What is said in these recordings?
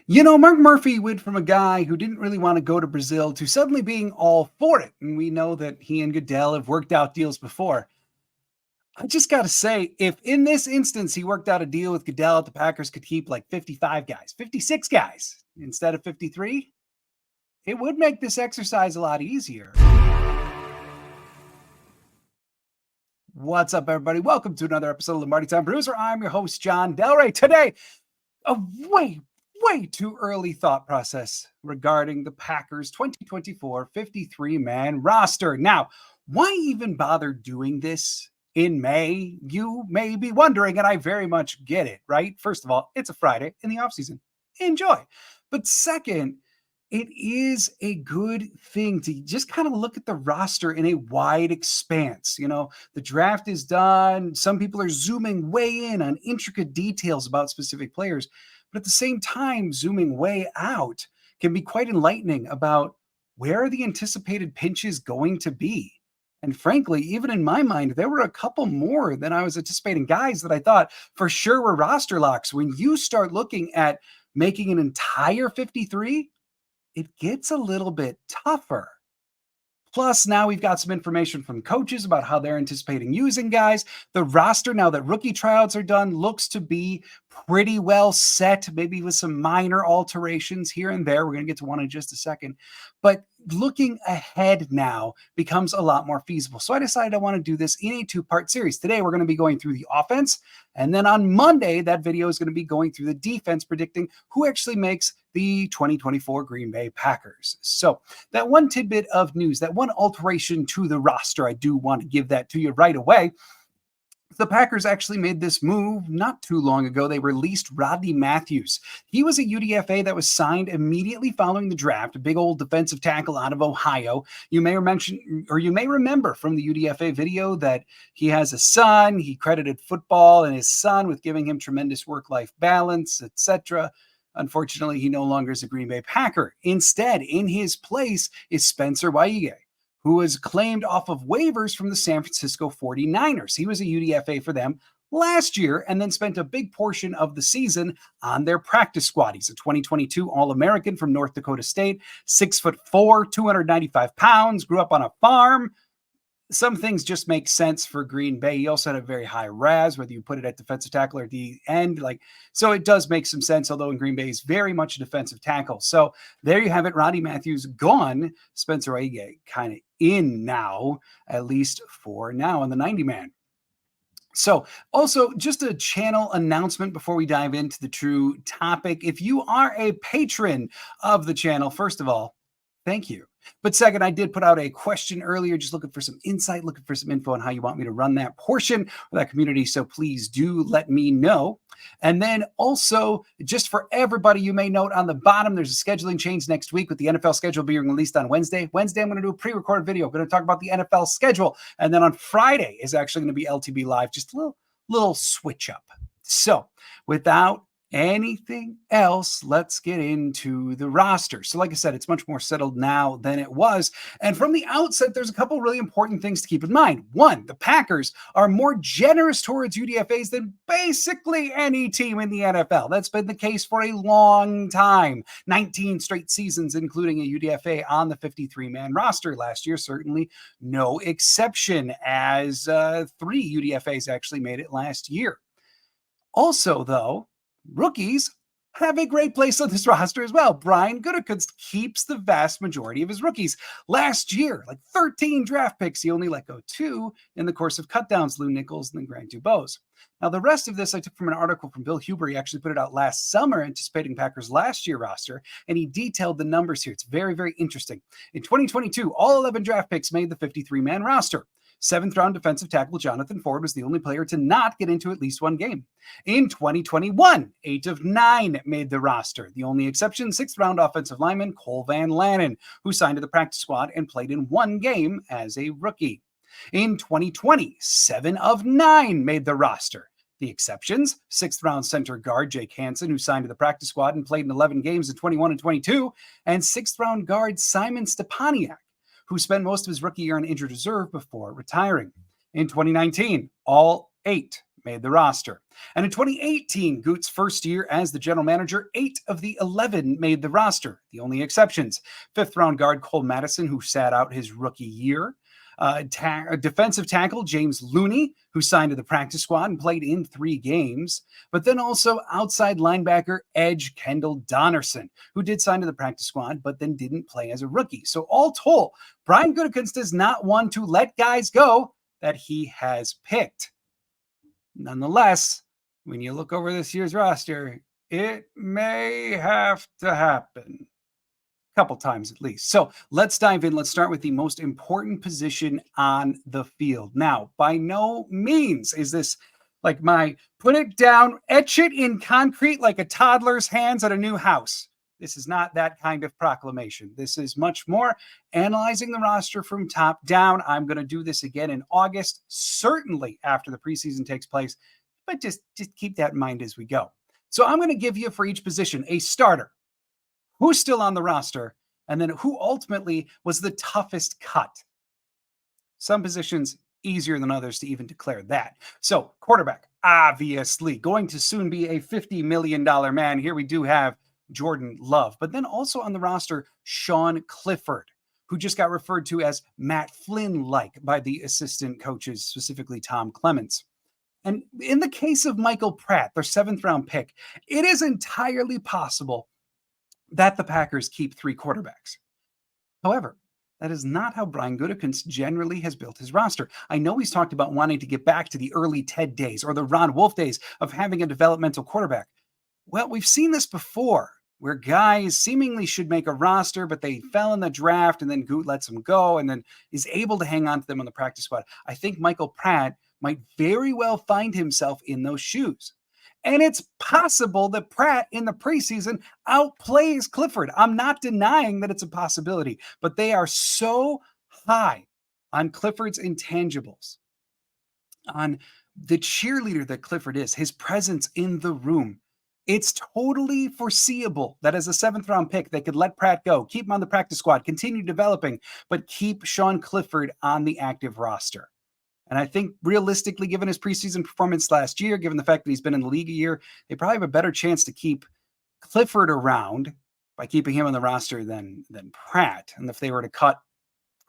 Mark Murphy went from a guy who didn't really want to go to Brazil to suddenly being all for it. And we know that he and Goodell have worked out deals before. I just got to say, if in this instance he worked out a deal with Goodell, the Packers could keep like 55 guys, 56 guys instead of 53, it would make this exercise a lot easier. What's up, everybody? Welcome to another episode of Lombardi Time Brews. I'm your host, John Delray. Today, a way too early thought process regarding the Packers 2024 53-man roster. Now, why even bother doing this in May? You may be wondering, and I very much get it, right? First of all, it's a Friday in the offseason. Enjoy. But second, it is a good thing to just kind of look at the roster in a wide expanse. The draft is done. Some people are zooming way in on intricate details about specific players. But at the same time, zooming way out can be quite enlightening about where are the anticipated pinches going to be. And frankly, even in my mind, there were a couple more than I was anticipating, guys that I thought for sure were roster locks. When you start looking at making an entire 53, it gets a little bit tougher. Plus, now we've got some information from coaches about how they're anticipating using guys. The roster, now that rookie tryouts are done, looks to be pretty well set, maybe with some minor alterations here and there. We're going to get to one in just a second. But looking ahead now becomes a lot more feasible. So I decided I want to do this in a two-part series. Today, we're going to be going through the offense. And then on Monday, that video is going to be going through the defense, predicting who actually makes the 2024 Green Bay Packers. So that one tidbit of news, that one alteration to the roster, I do want to give that to you right away. The Packers actually made this move not too long ago. They released Rodney Matthews. He was a UDFA that was signed immediately following the draft, a big old defensive tackle out of Ohio. You may remember from the UDFA video that he has a son. He credited football and his son with giving him tremendous work-life balance, etc. Unfortunately, he no longer is a Green Bay Packer. Instead, in his place is Spencer Waige, who was claimed off of waivers from the San Francisco 49ers. He was a UDFA for them last year and then spent a big portion of the season on their practice squad. He's a 2022 All-American from North Dakota State, 6'4", 295 pounds, grew up on a farm. Some things just make sense for Green Bay. He also had a very high RAS, whether you put it at defensive tackle or the end. So it does make some sense, although in Green Bay, he's very much a defensive tackle. So there you have it. Rodney Matthews gone. Spencer Waige kind of in now, at least for now, on the 90-man. So also just a channel announcement before we dive into the true topic. If you are a patron of the channel, first of all, thank you. But second, I did put out a question earlier, just looking for some insight, looking for some info on how you want me to run that portion of that community. So please do let me know. And then also, just for everybody, you may note on the bottom, there's a scheduling change next week with the NFL schedule being released on Wednesday. Wednesday, I'm going to do a pre-recorded video. I'm going to talk about the NFL schedule. And then on Friday is actually going to be LTB Live, just a little switch up. So without anything else, let's get into the roster. So like I said, it's much more settled now than it was. And from the outset, there's a couple really important things to keep in mind. One, the Packers are more generous towards UDFAs than basically any team in the NFL. That's been the case for a long time. 19 straight seasons, including a UDFA on the 53-man roster. Last year, certainly no exception, as 3 UDFAs actually made it last year. Also, though, rookies have a great place on this roster as well. Brian Gutekunst keeps the vast majority of his rookies. Last year, 13 draft picks, he only let go 2 in the course of cutdowns, Lou Nichols and then Grant Dubose. Now, the rest of this I took from an article from Bill Huber. He actually put it out last summer, anticipating Packers' last year roster, and he detailed the numbers here. It's very, very interesting. In 2022, all 11 draft picks made the 53-man roster. 7th-round defensive tackle Jonathan Ford was the only player to not get into at least one game. In 2021, 8 of 9 made the roster. The only exception, 6th-round offensive lineman Cole Van Lanen, who signed to the practice squad and played in 1 game as a rookie. In 2020, 7 of 9 made the roster. The exceptions, 6th-round center guard Jake Hansen, who signed to the practice squad and played in 11 games in 21 and 22, and 6th-round guard Simon Stepaniak, who spent most of his rookie year on injured reserve before retiring. In 2019, all 8 made the roster. And in 2018, Goot's first year as the general manager, 8 of the 11 made the roster. The only exceptions: fifth round guard Cole Madison, who sat out his rookie year. Defensive tackle James Looney, who signed to the practice squad and played in 3 games. But then also outside linebacker edge Kendall Donnerson, who did sign to the practice squad, but then didn't play as a rookie. So all told, Brian Gutekunst is not one to let guys go that he has picked. Nonetheless, when you look over this year's roster, it may have to happen. Couple times at least. So let's dive in. Let's start with the most important position on the field. Now, by no means is this like my put it down, etch it in concrete like a toddler's hands at a new house. This is not that kind of proclamation. This is much more analyzing the roster from top down. I'm going to do this again in August, certainly after the preseason takes place, but just keep that in mind as we go. So I'm going to give you for each position a starter, who's still on the roster, and then who ultimately was the toughest cut. Some positions easier than others to even declare that. So quarterback, obviously going to soon be a $50 million man. Here we do have Jordan Love, but then also on the roster, Sean Clifford, who just got referred to as Matt Flynn-like by the assistant coaches, specifically Tom Clements. And in the case of Michael Pratt, their 7th round pick, it is entirely possible that the Packers keep 3 quarterbacks. However, that is not how Brian Gutekunst generally has built his roster. I know he's talked about wanting to get back to the early Ted days or the Ron Wolf days of having a developmental quarterback. Well, we've seen this before, where guys seemingly should make a roster, but they fell in the draft and then Gut lets them go and then is able to hang on to them on the practice squad. I think Michael Pratt might very well find himself in those shoes. And it's possible that Pratt in the preseason outplays Clifford. I'm not denying that it's a possibility, but they are so high on Clifford's intangibles, on the cheerleader that Clifford is, his presence in the room. It's totally foreseeable that as a 7th round pick, they could let Pratt go, keep him on the practice squad, continue developing, but keep Sean Clifford on the active roster. And I think realistically, given his preseason performance last year, given the fact that he's been in the league a year, they probably have a better chance to keep Clifford around by keeping him on the roster than Pratt. And if they were to cut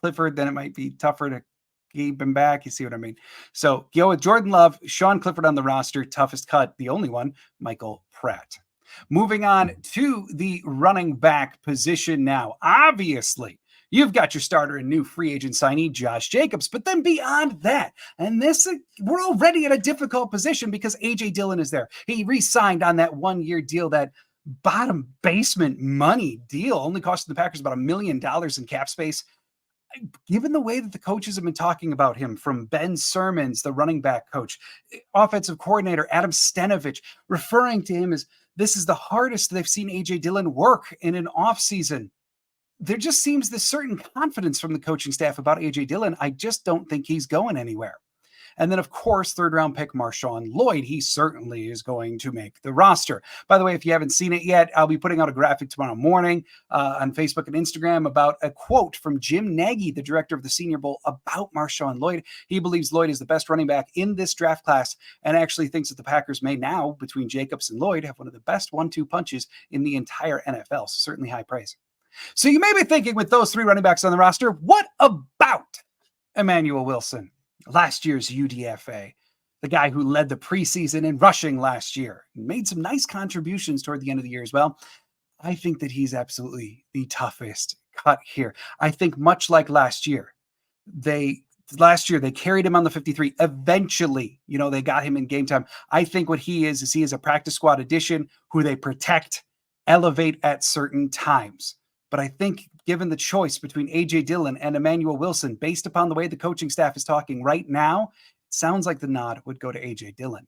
Clifford, then it might be tougher to keep him back. You see what I mean? So go with Jordan Love, Sean Clifford on the roster, toughest cut, the only one, Michael Pratt. Moving on to the running back position now. Obviously, you've got your starter and new free agent signee, Josh Jacobs. But then beyond that, and this, we're already at a difficult position because A.J. Dillon is there. He re-signed on that 1-year deal, that bottom basement money deal, only costing the Packers about $1 million in cap space. Given the way that the coaches have been talking about him, from Ben Sermons, the running back coach, offensive coordinator Adam Stenovich, referring to him as this is the hardest they've seen A.J. Dillon work in an offseason. There just seems this certain confidence from the coaching staff about A.J. Dillon. I just don't think he's going anywhere. And then, of course, 3rd round pick Marshawn Lloyd. He certainly is going to make the roster. By the way, if you haven't seen it yet, I'll be putting out a graphic tomorrow morning on Facebook and Instagram about a quote from Jim Nagy, the director of the Senior Bowl, about Marshawn Lloyd. He believes Lloyd is the best running back in this draft class and actually thinks that the Packers may now, between Jacobs and Lloyd, have one of the best 1-2 punches in the entire NFL. So certainly high praise. So you may be thinking, with those 3 running backs on the roster, what about Emmanuel Wilson, last year's UDFA, the guy who led the preseason in rushing last year, made some nice contributions toward the end of the year as well? I think that he's absolutely the toughest cut here. I think much like last year, they carried him on the 53. Eventually, they got him in game time. I think what he is he is a practice squad addition who they protect, elevate at certain times. But I think given the choice between A.J. Dillon and Emmanuel Wilson, based upon the way the coaching staff is talking right now, it sounds like the nod would go to A.J. Dillon.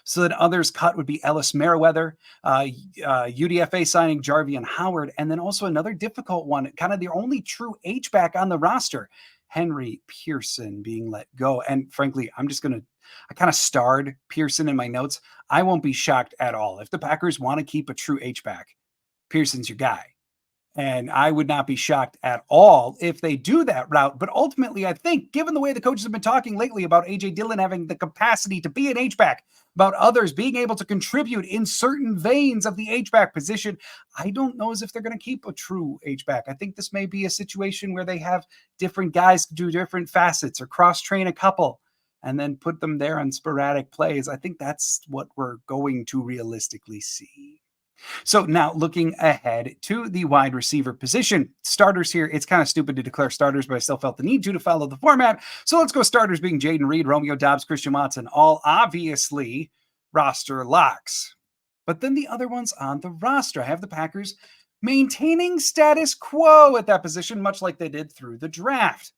So that others cut would be Ellis Merriweather, UDFA signing Jarvion Howard, and then also another difficult one, kind of the only true H-back on the roster, Henry Pearson, being let go. And frankly, I kind of starred Pearson in my notes. I won't be shocked at all if the Packers want to keep a true H-back. Pearson's your guy. And I would not be shocked at all if they do that route. But ultimately, I think, given the way the coaches have been talking lately about A.J. Dillon having the capacity to be an H-back, about others being able to contribute in certain veins of the H-back position, I don't know as if they're going to keep a true H-back. I think this may be a situation where they have different guys do different facets or cross-train a couple and then put them there on sporadic plays. I think that's what we're going to realistically see. So now looking ahead to the wide receiver position, starters here, it's kind of stupid to declare starters, but I still felt the need to follow the format. So let's go starters being Jaden Reed, Romeo Doubs, Christian Watson, all obviously roster locks. But then the other ones on the roster, I have the Packers maintaining status quo at that position, much like they did through the draft.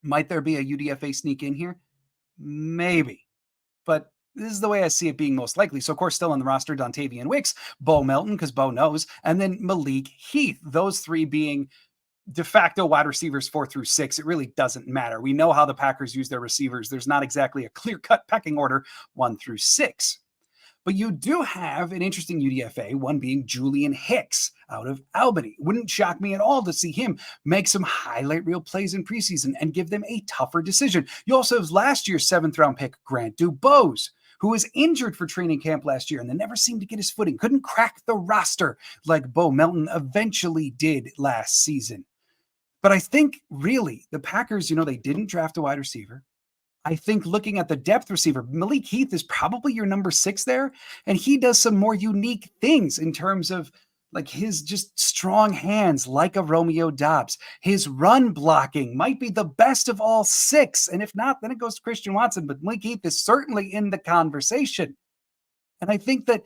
Might there be a UDFA sneak in here? Maybe. But this is the way I see it being most likely. So, of course, still on the roster, Dontavian Wicks, Bo Melton, because Bo knows, and then Malik Heath. Those three being de facto wide receivers 4 through 6. It really doesn't matter. We know how the Packers use their receivers. There's not exactly a clear-cut pecking order 1 through 6. But you do have an interesting UDFA, one being Julian Hicks out of Albany. Wouldn't shock me at all to see him make some highlight reel plays in preseason and give them a tougher decision. You also have last year's 7th round pick, Grant Dubose, who was injured for training camp last year and then never seemed to get his footing, couldn't crack the roster like Bo Melton eventually did last season. But I think really the Packers, they didn't draft a wide receiver. I think looking at the depth receiver, Malik Heath is probably your number 6 there. And he does some more unique things in terms of like his just strong hands, like a Romeo Doubs. His run blocking might be the best of all 6. And if not, then it goes to Christian Watson. But Malik Heath is certainly in the conversation. And I think that,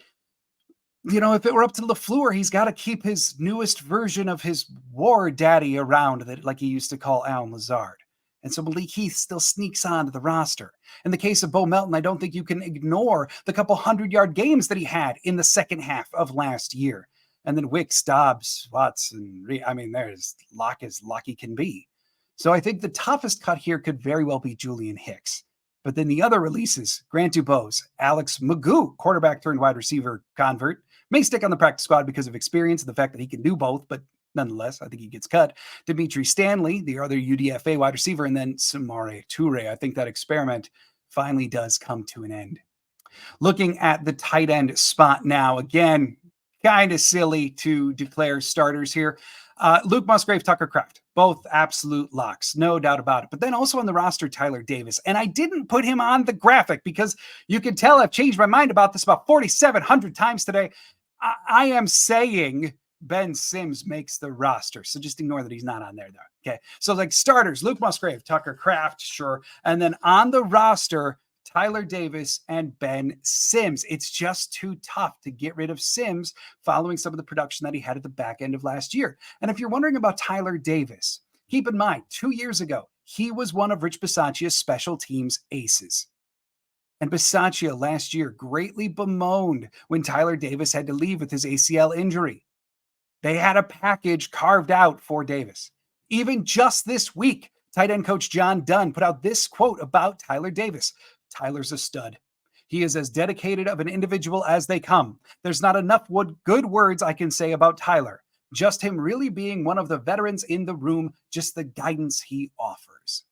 if it were up to LaFleur, he's got to keep his newest version of his war daddy around, that like he used to call Allen Lazard. And so Malik Heath still sneaks onto the roster. In the case of Bo Melton, I don't think you can ignore the couple 100-yard games that he had in the second half of last year. And then Wicks, Dobbs, Watson, there's lock as locky can be. So I think the toughest cut here could very well be Julian Hicks. But then the other releases, Grant Dubose, Alex Magoo, quarterback turned wide receiver convert, may stick on the practice squad because of experience and the fact that he can do both, but nonetheless, I think he gets cut. Dimitri Stanley, the other UDFA wide receiver, and then Samori Toure. I think that experiment finally does come to an end. Looking at the tight end spot now, again, kind of silly to declare starters here. Luke Musgrave, Tucker Kraft, both absolute locks, no doubt about it. But then also on the roster, Tyler Davis. And I didn't put him on the graphic because you can tell I've changed my mind about this about 4,700 times today. I am saying Ben Sims makes the roster. So just ignore that he's not on there, though. Okay. So like starters, Luke Musgrave, Tucker Kraft, sure. And then on the roster, Tyler Davis and Ben Sims. It's just too tough to get rid of Sims following some of the production that he had at the back end of last year. And if you're wondering about Tyler Davis, keep in mind, 2 years ago, he was one of Rich Bisaccia's special teams aces. And Bisaccia last year greatly bemoaned when Tyler Davis had to leave with his ACL injury. They had a package carved out for Davis. Even just this week, tight end coach John Dunn put out this quote about Tyler Davis. Tyler's a stud. He is as dedicated of an individual as they come. There's not enough good words I can say about Tyler. Just him really being one of the veterans in the room, just the guidance he offers.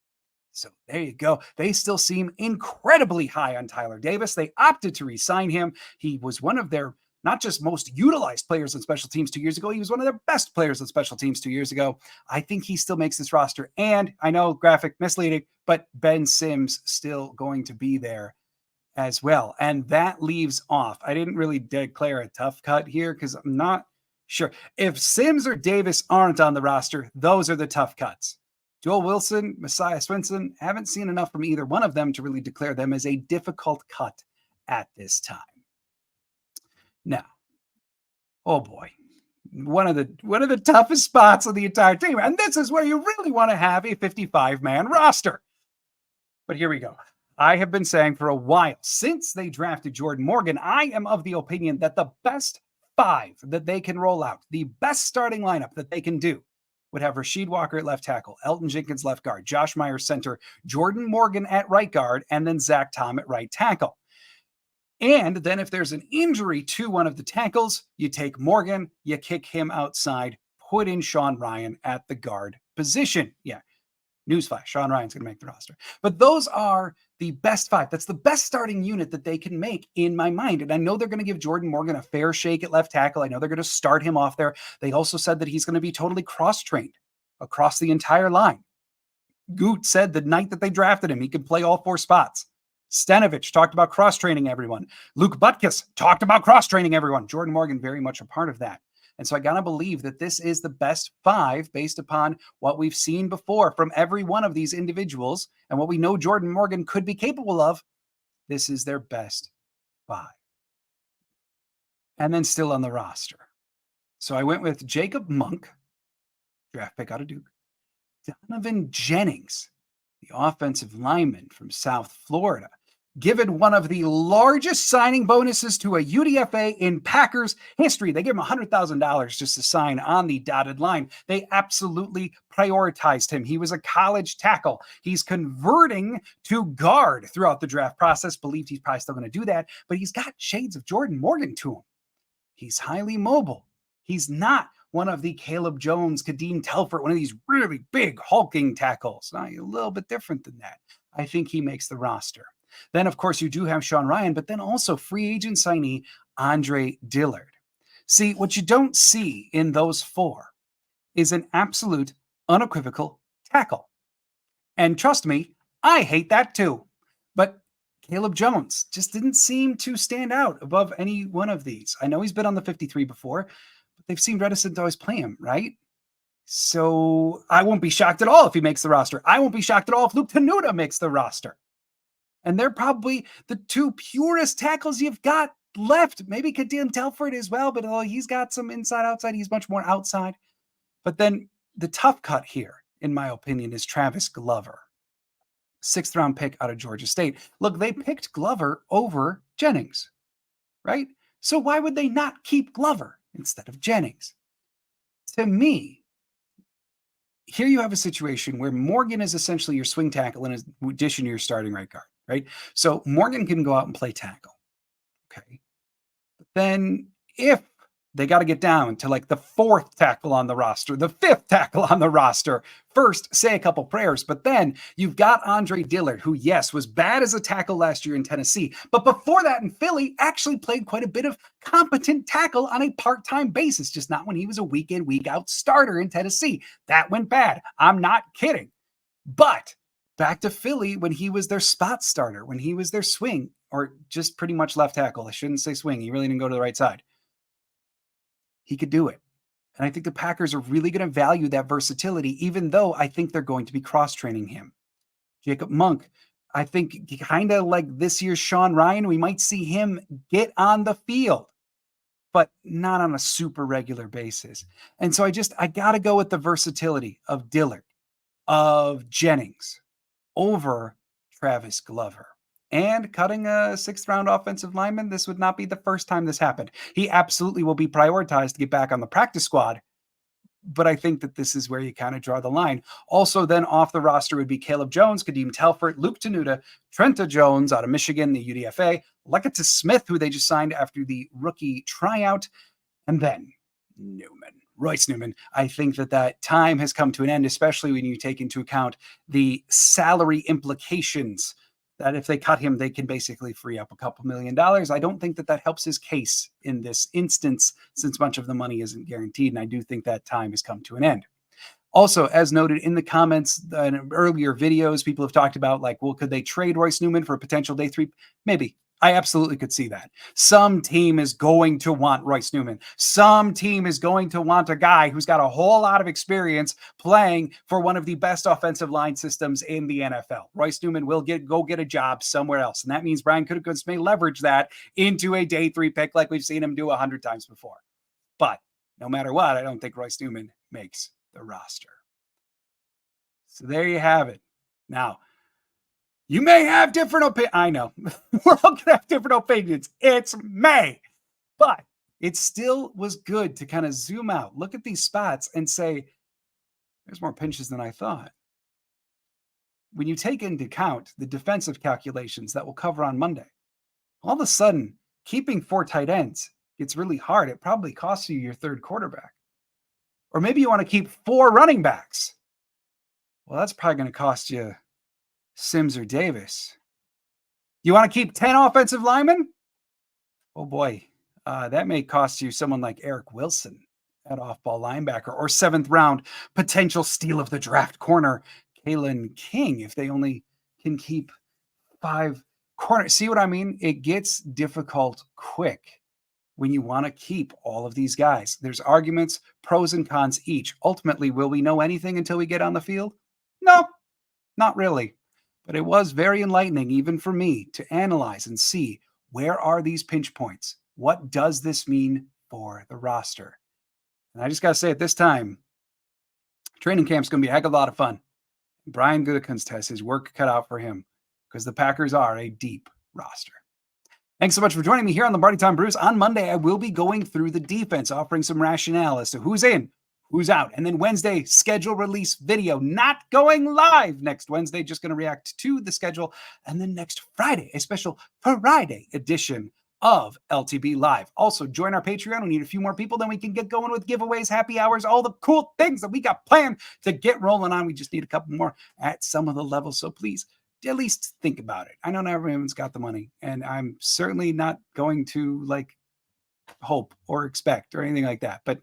So there you go. They still seem incredibly high on Tyler Davis. They opted to re-sign him. He was one of their not just most utilized players on special teams 2 years ago. He was one of their best players on special teams 2 years ago. I think he still makes this roster. And I know graphic misleading, but Ben Sims still going to be there as well. And that leaves off. I didn't really declare a tough cut here because I'm not sure. If Sims or Davis aren't on the roster, those are the tough cuts. Joel Wilson, Messiah Swinson, haven't seen enough from either one of them to really declare them as a difficult cut at this time. Now, oh boy, one of the toughest spots of the entire team. And this is where you really want to have a 55-man roster. But here we go. I have been saying for a while, since they drafted Jordan Morgan, I am of the opinion that the best 5 that they can roll out, the best starting lineup that they can do, would have Rasheed Walker at left tackle, Elton Jenkins left guard, Josh Myers center, Jordan Morgan at right guard, and then Zach Tom at right tackle. And then if there's an injury to one of the tackles, you take Morgan, you kick him outside, put in Sean Rhyan at the guard position. Yeah, newsflash, Sean Ryan's going to make the roster. But those are the best five. That's the best starting unit that they can make in my mind. And I know they're going to give Jordan Morgan a fair shake at left tackle. I know they're going to start him off there. They also said that he's going to be totally cross-trained across the entire line. Goot said the night that they drafted him, he could play all four spots. Stanovich talked about cross-training everyone. Luke Butkus talked about cross-training everyone. Jordan Morgan very much a part of that. And so I got to believe that this is the best five based upon what we've seen before from every one of these individuals and what we know Jordan Morgan could be capable of. This is their best five. And then still on the roster. So I went with Jacob Monk, draft pick out of Duke, Donovan Jennings, the offensive lineman from South Florida, given one of the largest signing bonuses to a UDFA in Packers history. They gave him $100,000 just to sign on the dotted line. They absolutely prioritized him. He was a college tackle. He's converting to guard throughout the draft process. Believed he's probably still going to do that, but he's got shades of Jordan Morgan to him. He's highly mobile. He's not one of the Caleb Jones, Kadeem Telford, one of these really big hulking tackles. A little bit different than that. I think he makes the roster. Then, of course, you do have Sean Rhyan, but then also free agent signee Andre Dillard. See, what you don't see in those four is an absolute unequivocal tackle. And trust me, I hate that too. But Caleb Jones just didn't seem to stand out above any one of these. I know he's been on the 53 before, but they've seemed reticent to always play him, right? So I won't be shocked at all if he makes the roster. I won't be shocked at all if Luke Tenuta makes the roster. And they're probably the two purest tackles you've got left. Maybe Kadeem Telford as well, but he's got some inside-outside. He's much more outside. But then the tough cut here, in my opinion, is Travis Glover. 6th-round pick out of Georgia State. Look, they picked Glover over Jennings, right? So why would they not keep Glover instead of Jennings? To me, here you have a situation where Morgan is essentially your swing tackle in addition to your starting right guard, right? So Morgan can go out and play tackle, okay? But then if they got to get down to like the 4th tackle on the roster, the 5th tackle on the roster, first say a couple prayers, but then you've got Andre Dillard, who, yes, was bad as a tackle last year in Tennessee, but before that in Philly, actually played quite a bit of competent tackle on a part-time basis, just not when he was a week in, week out starter in Tennessee. That went bad. I'm not kidding. But back to Philly when he was their spot starter, when he was their swing, or just pretty much left tackle. I shouldn't say swing. He really didn't go to the right side. He could do it. And I think the Packers are really going to value that versatility, even though I think they're going to be cross-training him. Jacob Monk, I think kind of like this year's Sean Rhyan, we might see him get on the field, but not on a super regular basis. And so I got to go with the versatility of Dillard, of Jennings over Travis Glover. And cutting a 6th-round offensive lineman, this would not be the first time this happened. He absolutely will be prioritized to get back on the practice squad, but I think that this is where you kind of draw the line. Also, then off the roster would be Caleb Jones, Kadeem Telford, Luke Tenuta, Trenta Jones out of Michigan, the UDFA, Leketa Smith, who they just signed after the rookie tryout, and then Royce Newman. I think that time has come to an end, especially when you take into account the salary implications that if they cut him, they can basically free up a couple $1 million. I don't think that helps his case in this instance, since much of the money isn't guaranteed. And I do think that time has come to an end. Also, as noted in the comments in earlier videos, people have talked about like, well, could they trade Royce Newman for a potential day 3? Maybe. I absolutely could see that. Some team is going to want Royce Newman. Some team is going to want a guy who's got a whole lot of experience playing for one of the best offensive line systems in the NFL. Royce Newman will go get a job somewhere else. And that means Brian Gutekunst may leverage that into a day 3 pick like we've seen him do 100 times before. But no matter what, I don't think Royce Newman makes the roster. So there you have it. Now, you may have different opinions. I know. We're all going to have different opinions. It's May. But it still was good to kind of zoom out, look at these spots and say, there's more pinches than I thought. When you take into account the defensive calculations that we'll cover on Monday, all of a sudden, keeping 4 tight ends gets really hard. It probably costs you your 3rd quarterback. Or maybe you want to keep 4 running backs. Well, that's probably going to cost you Sims or Davis. You want to keep 10 offensive linemen? Oh boy, that may cost you someone like Eric Wilson at off-ball linebacker, or 7th round potential steal of the draft corner, Kalen King, if they only can keep 5 corners. See what I mean? It gets difficult quick when you want to keep all of these guys. There's arguments, pros and cons each. Ultimately, will we know anything until we get on the field? No, not really. But it was very enlightening, even for me, to analyze and see, where are these pinch points? What does this mean for the roster? And I just got to say, at this time, training camp's going to be a heck of a lot of fun. Brian Gutekunst has his work cut out for him, because the Packers are a deep roster. Thanks so much for joining me here on Lombardi Time Brews. On Monday, I will be going through the defense, offering some rationale as to who's in, who's out. And then Wednesday, schedule release video, not going live next Wednesday, just going to react to the schedule. And then next Friday, a special Friday edition of LTB Live. Also, join our Patreon. We need a few more people, then we can get going with giveaways, happy hours, all the cool things that we got planned to get rolling on. We just need a couple more at some of the levels. So please, at least think about it. I know not everyone's got the money, and I'm certainly not going to hope or expect or anything like that. But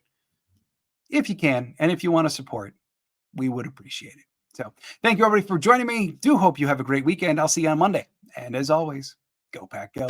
if you can, and if you want to support, we would appreciate it. So thank you everybody for joining me. Do hope you have a great weekend. I'll see you on Monday. And as always, go Pack Go.